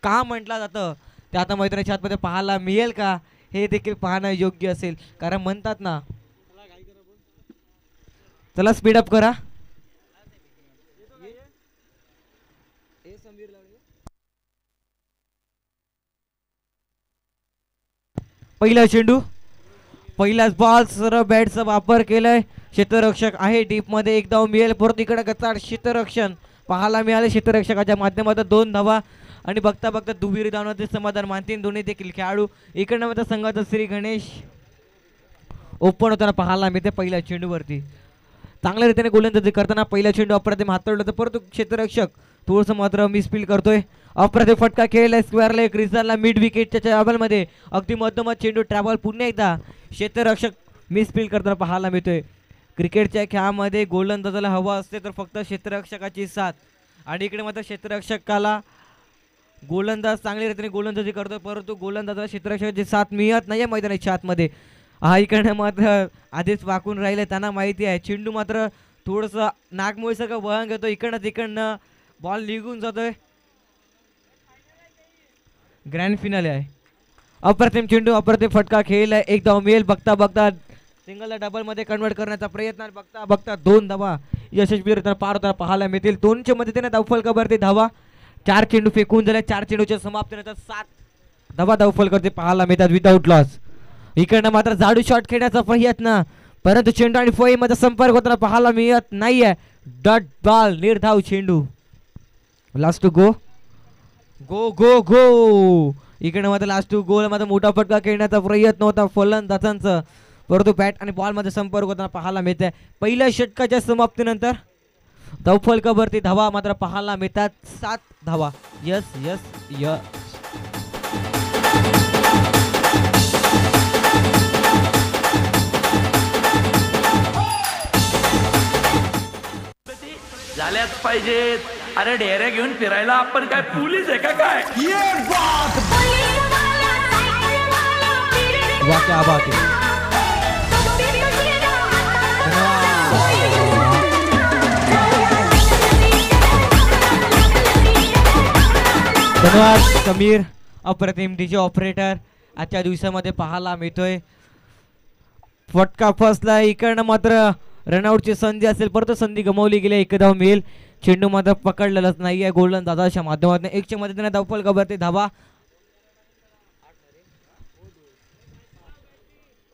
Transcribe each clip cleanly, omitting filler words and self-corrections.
का म्हटलं जातं ते आता मैदानाच्या आतमध्ये पाहायला मिळेल का हे देखील पाहणं योग्य असेल. कारण म्हणतात ना, चला स्पीडअप करा. पहिला चेंडू, पहिलाच बॉल, सरळ बॅटचा वापर केलाय. क्षेत्ररक्षक आहे डीप मध्ये, एक धाव मिळेल. परत इकडे गचाड क्षेत्ररक्षण पाहायला मिळाले. क्षेत्ररक्षकाच्या माध्यमातून 2 धावा आणि बघता बघता दुहेरी धावांचे समाधान मानतील दोन्ही देखील खेळाडू. इकडनं मध्ये संघाचा श्री गणेश ओपन होताना पाहायला मिळते. पहिल्या चेंडूवरती चांगल्या रीतीने गोलंदाजी करताना पहिला चेंडू अप्रतिम हाताळला तर परंतु क्षेत्ररक्षक थोडंसं मात्र मिसफील करतोय. अप्रतिम फटका खेळलाय स्क्वेअरला, एक रिझाला मिड विकेटच्या अवलमध्ये अगदी मध्यम चेंडू ट्रॅव्हल. पुन्हा एकदा क्षेत्ररक्षक मिसफील करताना पाहायला मिळतोय. क्रिकेटच्या खेळामध्ये गोलंदाजाला हवा असते तर फक्त क्षेत्ररक्षकाची साथ, आणि इकडे मात्र क्षेत्ररक्षकाला गोलंदाज चांगल्या रीतीने गोलंदाजी करतोय परंतु गोलंदाजाला क्षेत्ररक्षकाची साथ मिळत नाही मैदानाच्या आतमध्ये. हा इकडे मात्र आधीच वाकून राहिले, त्यांना माहिती आहे. चेंडू मात्र थोडंसं नागमोळीसारखं वळण घेतो, इकडनं तिकडनं बॉल निघून जातोय. ग्रँड फिनाले आहे. अप्रतिम चेंडू, अप्रतिम फटका खेळलाय, एक धाव मिळेल. बघता बघता सिंगलला डबल मध्ये कन्वर्ट करण्याचा प्रयत्न, बघता बघता 2 धावा यशस्वीरित्या पार होताना पाहायला मिळतील. 2च्या मदतीने धावफलकावरती धावा. 4 चेंडू फेकून झाले. 4 चेंडूच्या समाप्तीनंतर 7 धावा धावफलकावरती पाहायला मिळतात विदाऊट लॉस. इकडनं मात्र जाडू शॉट खेळण्याचा प्रयत्न परंतु चेंडू आणि फळी मध्ये संपर्क होताना पाहायला मिळत नाहीये. डॉट बॉल, निर्धाव चेंडू. लास्ट टू गो, गो गो गो. इकडे मात्र लास्ट टू गोल मध्ये मोठा फटका खेळण्याचा प्रयत्न होता फलंदाजांचा परंतु बॅट आणि बॉल मध्ये संपर्क होताना पाहायला मिळते. पहिल्या षटकाच्या समाप्तीनंतर धावफलकावरती धावा मात्र पाहायला मिळतात. 7 धावा. Yes yes yes. झाल्याच पाहिजेत. अरे डेऱ्या घेऊन फिरायला आपण काय पोलीस आहे का काय? धन्यवाद समीर. अप्रतिम डीजे ऑपरेटर आजच्या दिवसामध्ये पाहायला मिळतोय. फटका फसला, इकडनं मात्र रनआउटची संधी असेल परंतु संधी गमावली गेली. एक धाव मिळेल. चेंडू मात्र पकडलेलाच नाहीये गोलंदाजाच्या माध्यमातून. 1च्या मदतीने धावफलकावरती धावा.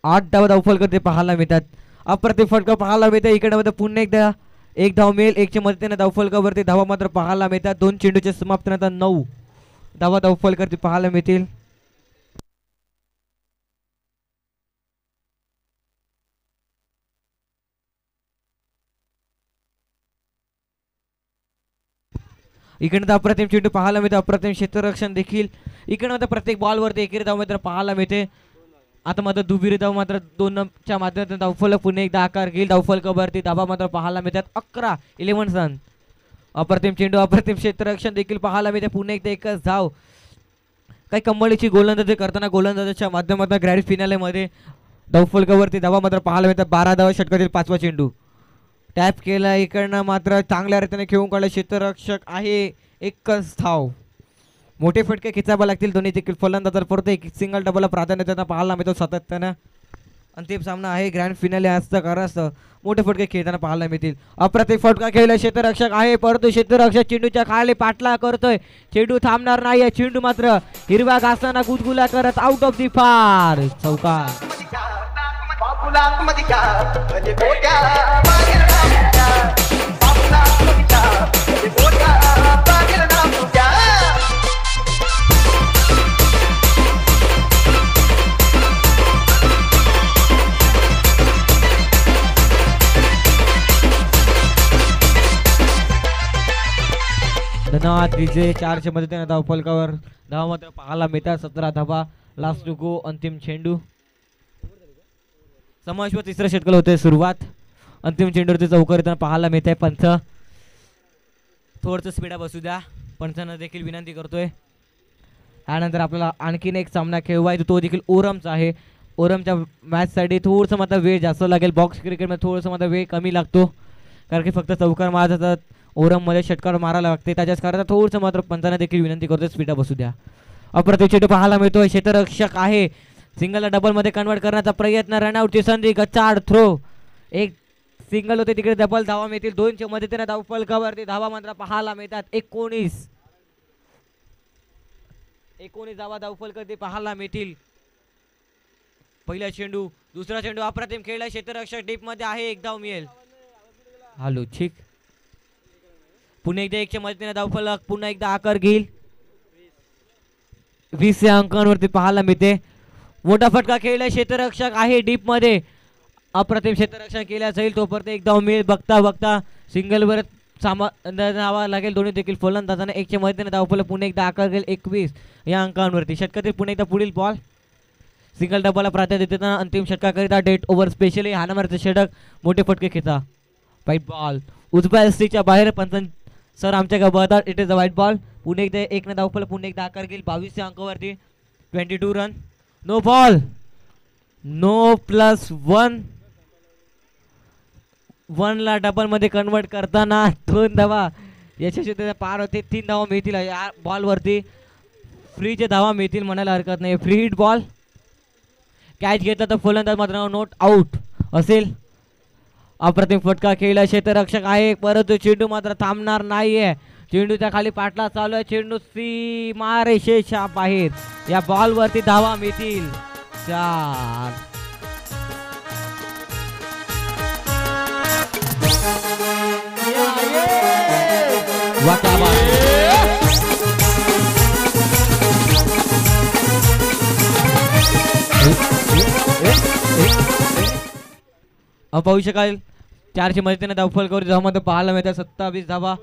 8 धावा धावफलकावरती पाहायला मिळतात. अप्रतिम फटका पाहायला मिळतात. इकडे मध्ये पुन्हा एकदा 1 धाव मिळेल. 1च्या मदतीने धावफलकावरती धावा मात्र पाहायला मिळतात. 2 चेंडूच्या समाप्तीनंतर 9 धावा धावफलकावरती पाहायला मिळतील. इकडनं अप्रतिम चेंडू पाहायला मिळते. अप्रतिम क्षेत्ररक्षण देखील. इकडनं मात्र प्रत्येक बॉलवरती एकेरी धाव मात्र पाहायला मिळते. आता मात्र दुहेरी धाव मात्र 2च्या माध्यमातून धावफलक पुन्हा एकदा आकार घेईल. धावफलकावरती धावा मात्र पाहायला मिळतात. 11 रन. अप्रतिम चेंडू, अप्रतिम क्षेत्ररक्षण देखील पाहायला मिळते. पुन्हा एकदा एकच धाव. काही कंबळीची गोलंदाजी करताना गोलंदाजाच्या माध्यमातून ग्रँड फिनालेमध्ये धावफलकावरती धावा मात्र पाहायला मिळतात. 12 धावा षटकातील 5वा चेंडू टॅप केला. इकडनं मात्र चांगल्या रीतीने खेळून काढला क्षेत्ररक्षक आहे. एकच धाव. मोठे फटके खेचावे लागतील दोन्ही देखील फलंदाज परत एक सिंगल डबलला प्राधान्य त्यांना पाहायला मिळतो सातत्यानं. अंतिम सामना आहे ग्रँड फिनाले असतं कारण मोठे फटके खेळताना पाहायला मिळतील. अप्रतिम फटका खेळला क्षेत्ररक्षक आहे परंतु क्षेत्ररक्षक चेंडूच्या खाली पाठला करतोय. चेंडू थांबणार नाहीये. चेंडू मात्र हिरव्या घासांना गुदगुला करत आउट ऑफ दी फार. चौकार. धन्यवाद विजय. 4च्या मदतीने धावफलकावर धावा मात्र पाहायला मिळतात. 17 धावा. Last to go. अंतिम चेंडू. समावेश तिसऱ्या षटकाला होते सुरुवात. अंतिम चेंडूवरती चौकार येताना पाहायला मिळत आहे. पंच थोडंसं स्पीडा बसू द्या. पंचांना देखील विनंती करतोय. त्यानंतर आपल्याला आणखीन एक सामना खेळवायचा तो देखील ओरमचा आहे. ओरमच्या मॅचसाठी थोडंसं मात्र वेळ जास्त लागेल. बॉक्स क्रिकेटमध्ये थोडंसं मात्र वेळ कमी लागतो कारण की फक्त चौकार मारतात ओरममध्ये षटकार मारायला लागते. त्याच्याच कारण थोडंसं मात्र पंचांना देखील विनंती करतो स्पीडा बसू द्या. अप्रतिम चेंडू पाहायला मिळतोय. क्षेत्ररक्षक आहे, सिंगलला डबलमध्ये कन्वर्ट करण्याचा प्रयत्न. रनआउटची संधी, गचाड थ्रो. एक सिंगल होते तिकडे डबल धावा मिळतील. 2च्या मदतीने धाव फलकावरती धावा मात्र पाहायला मिळतात. 19 धावा धाव फलकावरती पाहायला मिळतील. पहिला चेंडू, दुसरा चेंडू अप्रतिम खेळला. क्षेत्ररक्षक डीप मध्ये आहे, एक धाव मिळेल. हॅलो ठीक. पुन्हा एकदा 1च्या मदतीने धाव फलक पुन्हा एकदा आकार घेईल. 20 या अंकांवरती पाहायला मिळते. मोठा फटका खेळला. क्षेत्ररक्षक आहे डीप मध्ये. अप्रतिम क्षेत्ररक्षण केल्या जाईल. तोपर्यंत एक धाव मिळेल. बघता बघता सिंगल वर सामावा लागेल. दोन्ही देखील फलंदाजांना 1च्या मदतीने धाव फलक पुन्हा एकदा आकार घेईल. 21 या अंकांवरती. षटकातील पुन्हा एकदा पुढील बॉल. सिंगल डबलला प्राधान्य देताना अंतिम षटकाकरिता डेट ओव्हर स्पेशली हाणामारीचे षटक मोठे फटके खेळता. व्हाईट बॉल उजव्या स्टीच्या बाहेर. पंच सर आमच्या का बघतात. It is a white ball. पुन्हा एकदा 1 धाव फलक पुन्हा एकदा आकार घेईल. 22 या अंकावरती. 22 रन. No ball. नो +1. 1 ला डबल मध्ये कन्वर्ट करताना 2 धावा यशस्वी पार होते. 3 धावा मिळतील या बॉलवरती. फ्रीचे धावा मिळतील म्हणायला हरकत नाही. Free hit ball. कॅच घेतला तर फलंदाज मात्र नॉट आउट असेल. अप्रतिम फटका खेळला. क्षेत्ररक्षक आहे परंतु चेंडू मात्र थांबणार नाहीये. चेंडूच्या खाली पाटला चालू आहे. चेंडू सीमारेषेच्या बाहेर. या बॉलवरती धावा मिळतील 4. पाहू शकाल 4च्या मदतीने धाव फलकावरती धावामध्ये पाहायला मिळतात. 27 धावा.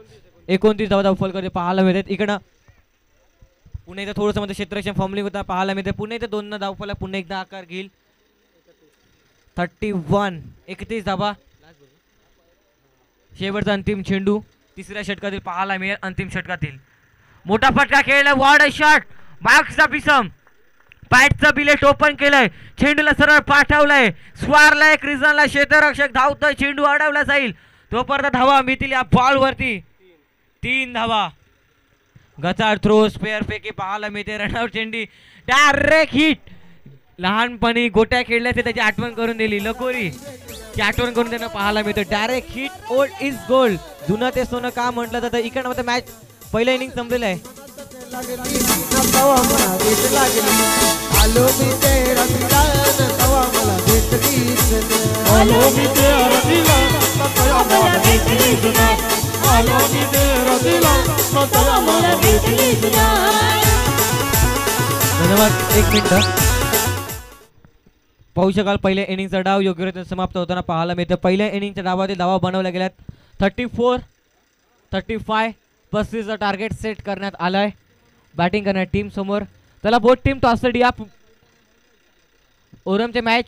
29 धावा धाव फलकावरती पाहायला मिळतात. इकडं पुन्हा एकदा थोडंसं मध्ये क्षेत्ररक्षण फॉर्मलिंग होता पाहायला मिळते. पुन्हा एकदा 2 धाव फलक पुन्हा एकदा आकार घेईल. 31. 31 धावा. शेवटचा अंतिम चेंडू 3ऱ्या षटकातील पाहायला मिळेल. अंतिम षटकातील मोठा फटका खेळला. वॉर्ड शॉट. मार्क्सचा पिसम. पॅटचं बिलेट ओपन केलंय. चेंडूला सरळ पाठवलंय. स्वारलाय क्रिझनला. क्षेत्ररक्षक धावतोय. चेंडू अडवला जाईल. तोपर्यंत धावा मिळतील या बॉलवरती. 3 धावा. गचाड थ्रो. स्पेअर फेकी पाहायला मिळते. रनआउट चेंडी. Direct hit. लहानपणी गोट्या खेळल्याचे त्याची आठवण करून दिली. लगोरी ची आठवण करून त्यांना पाहायला मिळतं. Direct hit. Old is gold. जुनं ते सोनं का म्हटलं जातं. इकडं मध्ये मॅच पहिला इनिंग संपलेलं आहे. धन्यवाद. 1 मिनिट. पाहू शकाल पहिल्या इनिंगचा डाव योग्यरीत्या समाप्त होताना पाहायला मिळतं. पहिल्या इनिंगच्या डावातील धावा बनवल्या गेल्यात 34, 35. 35चा टार्गेट सेट करण्यात आलाय बॅटिंग करण्यात टीम समोर. त्याला बोथ टीम टॉससाठी या ओरमचे मॅच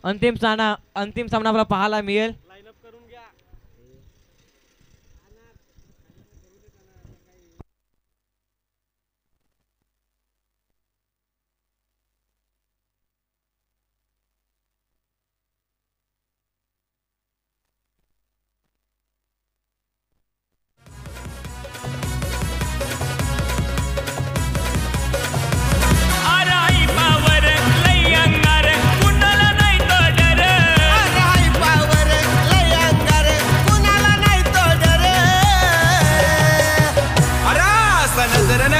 अंतिम सामना आपल्याला पाहायला मिळेल.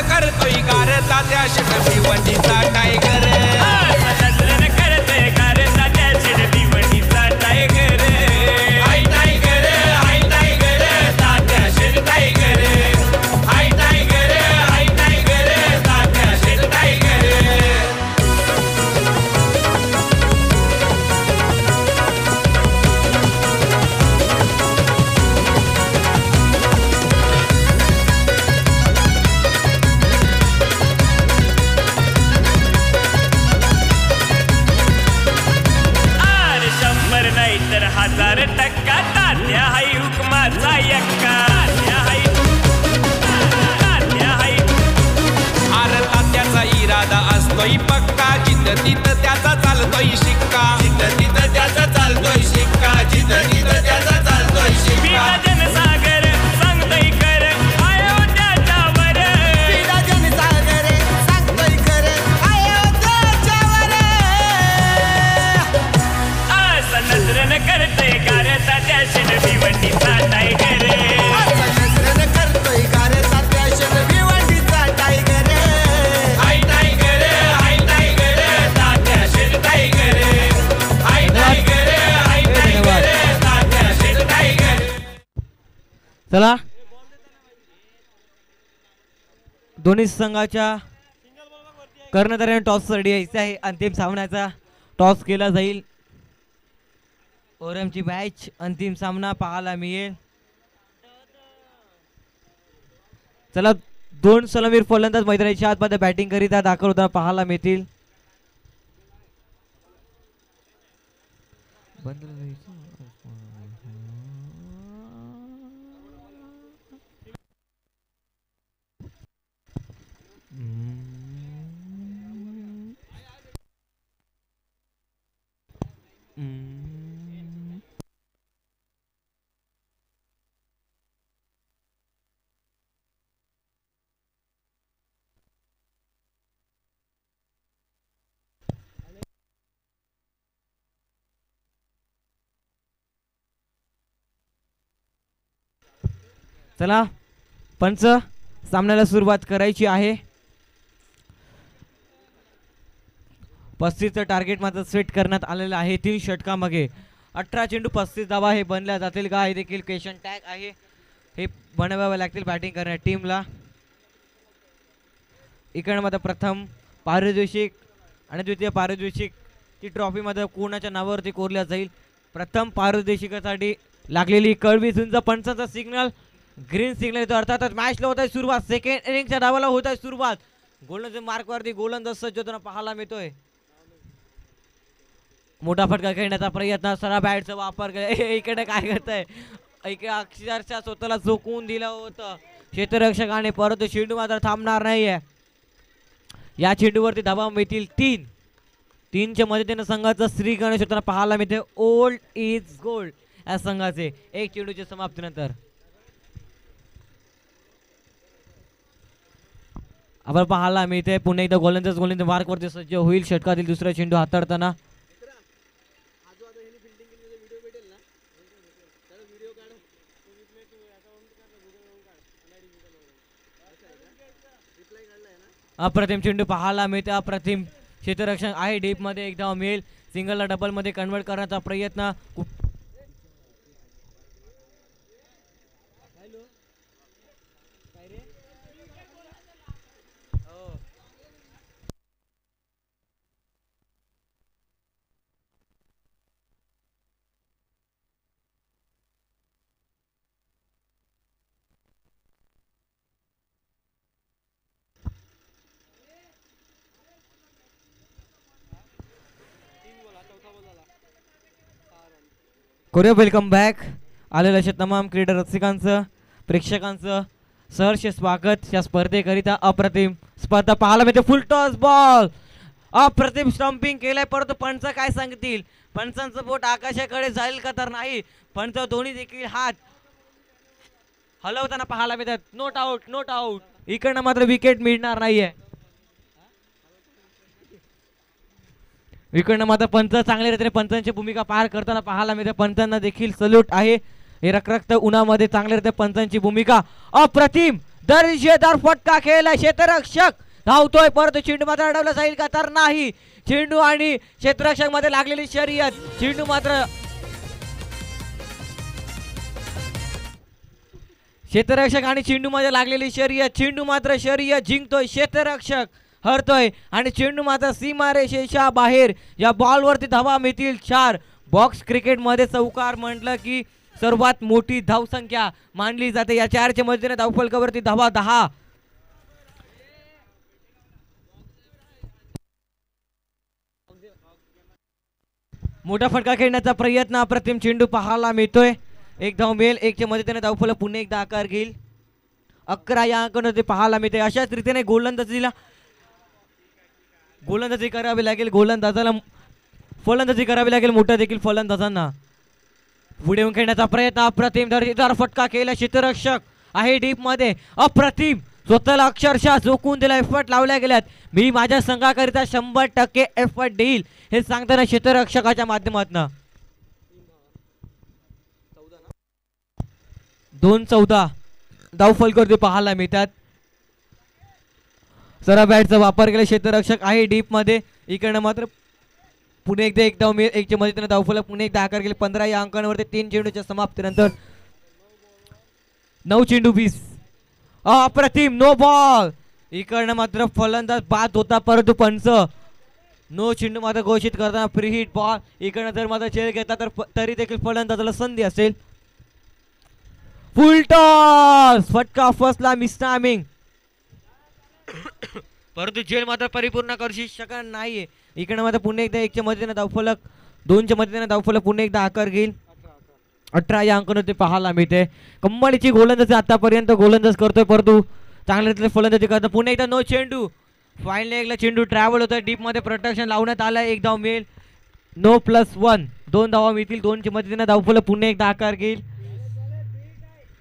करतोय गारता त्या भिवंडीचा टायगर. करतोय गारता त्या भिवंडीचा टायगर. हाय टायगर, हाय टायगर, तात्या शेर टायगर. हाय टायगर, हाय टायगर, तात्या शेर टायगर. चला दोन्ही संघाच्या कर्णधाराने टॉस रेडी यायचा आहे. अंतिम सामन्याचा टॉस केला जाईल. ओरमची मॅच अंतिम सामना पाहायला मिळेल. चला दोन सलामीर फलंदाज मैदानाच्या आतमध्ये बॅटिंग करिता दाखल होताना पाहायला मिळतील. चला पंच सामन्याला सुरुवात करायची आहे. 35चं टार्गेट मात्र सेट करण्यात आलेलं आहे. 3 षटकामागे 18 चेंडू 35 धावा हे बनल्या जातील का हे देखील क्वेश्चन टॅग आहे. हे बनवावे लागतील बॅटिंग करण्या टीमला. इकडे मात्र प्रथम पारितोषिक आणि द्वितीय पारितोषिक ती ट्रॉफीमध्ये कोणाच्या नावावरती कोरल्या जाईल. प्रथम पारितोषिकासाठी लागलेली कळवी झुंज पंचांचा सिग्नल ग्रीन सिग्नल येतो. अर्थातच मॅचला होत आहे सुरुवात. सेकंड इनिंगच्या डावाला होत आहे सुरुवात. गोलंदाज मार्कवरती गोलंदाज सज्ज होताना पाहायला मिळतोय. मोठा फटका खेळण्याचा प्रयत्न. सरा बॅटचा वापर इकडे काय करताय इकडे अक्षरशः स्वतःला झोकून दिलं होतं क्षेत्ररक्षकाने. परंतु चेंडू मात्र थांबणार नाहीये. या चेंडूवरती धावा मिळतील 3. 3च्या मदतीने संघाचा श्री गणेश होताना पाहायला मिळते. ओल्ड इज गोल्ड या संघाचे 1 चेंडूच्या समाप्तीनंतर. आपण पाहायला मिळते पुन्हा एकदा गोलंदाज मार्कवरती सज्ज होईल षटकातील दुसरा चेंडू हाताळताना. अप्रतिम चेंडू पाहायला मिळते. अप्रतिम क्षेत्ररक्षण आहे डीप मध्ये. एकदा मिळेल. सिंगलला डबल मध्ये कन्वर्ट करण्याचा प्रयत्न. Korea welcome back. आलेल्या अशा तमाम क्रीडा रसिकांचं प्रेक्षकांचं सहर्ष स्वागत या स्पर्धेकरिता. अप्रतिम स्पर्धा पाहायला मिळते. फुल टॉस बॉल अप्रतिम स्टंपिंग केलंय. परंतु पंच काय सांगतील. पंचांचं बोट आकाशाकडे जाईल का तर नाही. पंच दोन्ही देखील हात हलवताना पाहायला मिळतात. Note out note out. इकडनं मात्र विकेट मिळणार नाहीये. इकडनं मात्र पंच चांगल्या रीतीने पंचांची भूमिका पार करताना पाहायला मिळते. पंचांना देखील सल्यूट आहे. हे रखरखत उन्हामध्ये चांगल्या रीते पंचांची भूमिका. अप्रतिम दर्जेदार फटका खेळला. क्षेत्ररक्षक धावतोय परंतु चेंडू मात्र अडवला जाईल का तर नाही. चेंडू आणि क्षेत्ररक्षक मध्ये लागलेली शर्यत. चेंडू मात्र क्षेत्ररक्षक आणि चेंडू मध्ये लागलेली शर्यत. चेंडू मात्र शर्यत जिंकतोय. क्षेत्ररक्षक हरतोय आणि चेंडू मात्र सीमारेषेच्या बाहेर. या बॉलवरती धावा मिळतील 4. बॉक्स क्रिकेट मध्ये चौकार म्हटलं की सर्वात मोठी धावसंख्या मानली जाते. या 4च्या मदतीने धावफलकावरती धावा 10. मोठा फटका खेळण्याचा प्रयत्न. अप्रतिम चेंडू पाहायला मिळतोय. एक धाव मिळेल. 1च्या मदतीने धावफलक पुन्हा एकदा आकार घेईल. 11 या अंकामध्ये पाहायला मिळते. अशाच रीतीने गोलंदाजी करावी लागेल. गोलंदाजाला फलंदाजी करावी लागेल. मोठा देखील फलंदाजांना पुढे येऊन खेळण्याचा प्रयत्न. अप्रतिम दर्जेदार फटका केला. क्षेत्ररक्षक आहे डीप मध्ये. अप्रतिम स्वतःला अक्षरशः झोकून दिला. एफर्ट लावल्या गेल्यात. मी माझ्या संघाकरिता 100% एफर्ट देईल हे सांगताना क्षेत्ररक्षकाच्या माध्यमातून 2-14 धावफलकावरती पाहायला मिळतात. सरा बॅटचा वापर केला. क्षेत्ररक्षक आहे डीप मध्ये. इकडनं मात्र पुणे एकदा एक धाव मिळेल. 1च्या मदतीने धावफलक पुणे एकदा आकार केले. 15 या अंकांवरती 3 चेंडूच्या समाप्तीनंतर 9 चेंडू 20. अप्रतिम, नो बॉल. इकडनं मात्र फलंदाज बाद होता, परंतु पंच नो चेंडू मात्र घोषित करताना फ्री हिट बॉल. इकडनं जर मात्र चेल घेतला तर तरी देखील फलंदाजाला संधी असेल. फुल टॉस, फटका फसला, मिस टायमिंग. परंतु जेल मात्र परिपूर्ण करू शकत नाहीये. इकडे मात्र पुन्हा एकदा 1च्या मदतीने धावफलक, 2च्या मदतीने धावफलक पुन्हा एकदा आकार घेईल. 18 या अंकाने पाहायला मिळते. कम्मालीची गोलंदाजी आतापर्यंत गोलंदाज करतोय, परंतु चांगल्या फलंदाजी करतो. पुन्हा एकदा नो चेंडू. फायनल एकला चेंडू ट्रॅव्हल होतोय, डीप मध्ये प्रोटेक्शन लावण्यात आलंय. 1 धाव मिळेल. नो +1, 2 धावा मिळतील. 2च्या मदतीने धावफलक पुन्हा एकदा आकार घेईल.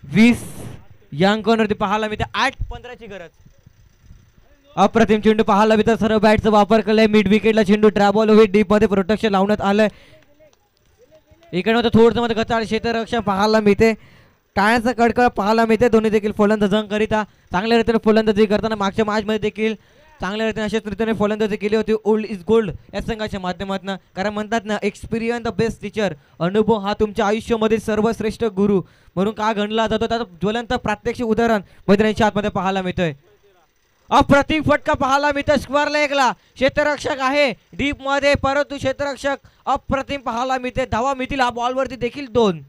20 या अंकावरती पाहायला मिळते. 8-15ची गरज. अप्रतिम चेंडू पाहायला मिळतात. सर्व बॅटचा वापर केलाय. मिड विकेटला चेंडू ट्रॅव्हल होईल. डीप मध्ये प्रोटेक्शन लावण्यात आलंय. इकडे मात्र थोडंसं मध्ये गचाळ क्षेत्ररक्षण पाहायला मिळते. टाळ्यांचा कडकड पाहायला मिळते. दोन्ही देखील फलंदाजांकरिता चांगल्या रीतीने फलंदाजी करताना मागच्या मॅच मध्ये देखील चांगल्या रीतीने अशाच रीतीने फलंदाजी केली होती ओल्ड इज गोल्ड या संघाच्या माध्यमातून. कारण म्हणतात ना, एक्सपिरियन्स द बेस्ट टीचर. अनुभव हा तुमच्या आयुष्यामधील सर्वश्रेष्ठ गुरु म्हणून का गणला जातो, त्याचं ज्वलंत प्रात्यक्षिक उदाहरण मैदानाच्या आतमध्ये पाहायला मिळतोय. अप्रतिम फटका पाहायला मिळतोय. स्क्वेअरला एकला क्षेत्ररक्षक आहे डीप मध्ये, परंतु क्षेत्ररक्षक अप्रतिम पाहायला मिळते. धावा मिळतील. हा बॉलवरती देखील 2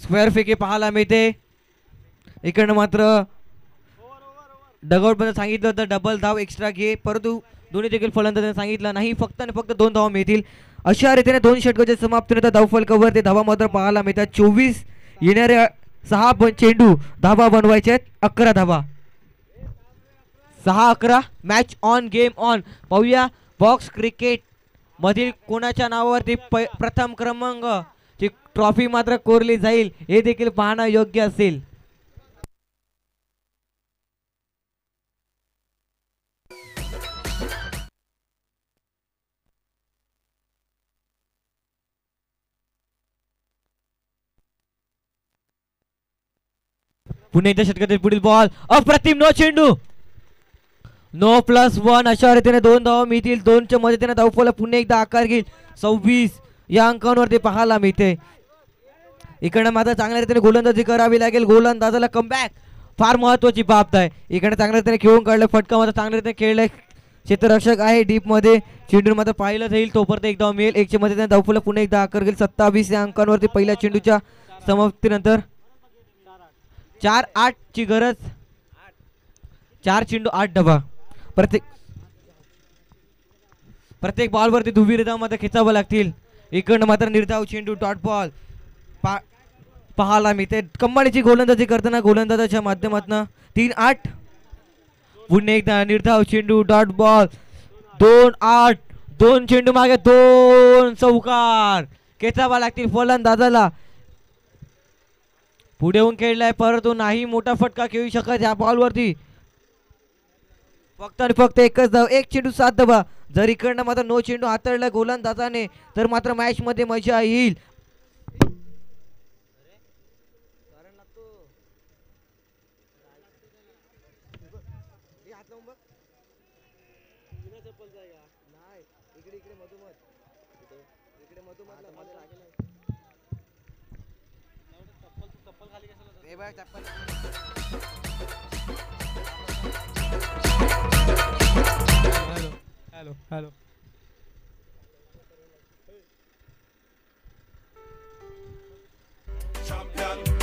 स्क्वेअर फेकी पाहायला मिळते. इकडनं मात्र डगआउट मध्ये सांगितलं होतं डबल धाव एक्स्ट्रा घे, परंतु दोन्ही देखील फलंदाजांनी सांगितलं नाही. फक्त आणि फक्त 2 धावा मिळतील. अशा रीतीने 2 षटकाच्या समाप्तीनंतर धावफलकावर ते धावा मात्र पाहायला मिळतात. 24 येणाऱ्या 6 चेंडू धावा बनवायचे आहेत. 11 धावा. 6-11 मॅच ऑन, गेम ऑन. पाहूया बॉक्स क्रिकेट मधील कोणाच्या नावावरती प्रथम क्रमांक ची ट्रॉफी मात्र कोरली जाईल हे देखील पाहणं योग्य असेल. पुणे एकदा षटकातील पुढील बॉल. अप्रतिम, नो चेंडू. नो +1 अशा रीतीने 2 धावा मिळतील. 2च्या मदतीने धावफलक पुन्हा एकदा आकार घेईल. 26 या अंकांवरती पाहायला मिळते. इकडे मात्र चांगल्या रीतीने गोलंदाजी करावी लागेल. गोलंदाजाला कमबॅक फार महत्वाची बाब आहे. इकडे चांगल्या रीतीने खेळून काढलं. फटका मात्र चांगल्या रीतीने खेळलाय. क्षेत्ररक्षक आहे डीप मध्ये. चेंडू मात्र पाहिलं जाईल. तोपर्यंत एक धाव मिळेल. 1च्या मदतीने धावफलक पुन्हा एकदा आकार घेईल. 27 या अंकांवरती पहिल्या चेंडूच्या समाप्तीनंतर 4-8 ची गरज. 4 चेंडू 8 धावा. प्रत्येक बॉलवरती दुबी रिधामध्ये खेचावं लागतील. इकडनं मात्र निर्धाव चेंडू डॉट बॉल पाहायला मिळते. कम्मालीची गोलंदाजी करताना गोलंदाजाच्या माध्यमातून 3-8. पुन्हा एकदा निर्धाव चेंडू डॉट बॉल. 2-8. 2 चेंडू मागे 2 चौकार खेचावा लागतील फलंदाजाला. पुढे येऊन खेळलाय, परंतु नाही मोठा फटका खेळू शकत या बॉलवरती. फक्त आणि फक्त एकच धाव. 1 चेंडू 7 धावा. जर इकडनं मात्र नो चेंडू हाताळला गोलंदाजाने तर मात्र मॅच मध्ये मजा येईल. Hello hello. Champion